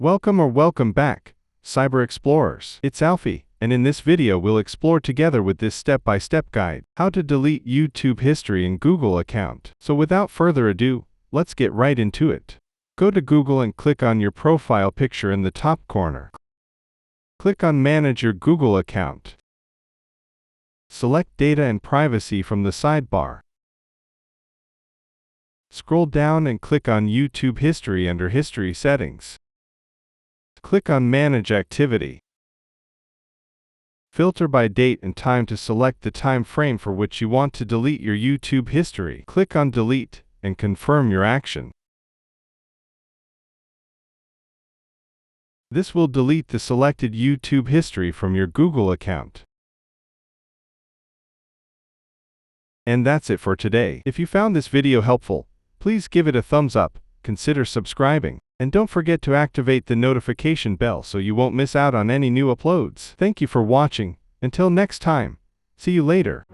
Welcome back, Cyber Explorers. It's Alfie, and in this video we'll explore together with this step-by-step guide, how to delete YouTube history in Google account. So without further ado, let's get right into it. Go to Google and click on your profile picture in the top corner. Click on Manage your Google account. Select Data and Privacy from the sidebar. Scroll down and click on YouTube History under History Settings. Click on Manage Activity. Filter by date and time to select the time frame for which you want to delete your YouTube history. Click on Delete and confirm your action. This will delete the selected YouTube history from your Google account. And that's it for today. If you found this video helpful, please give it a thumbs up, consider subscribing, and don't forget to activate the notification bell so you won't miss out on any new uploads. Thank you for watching. Until next time, see you later.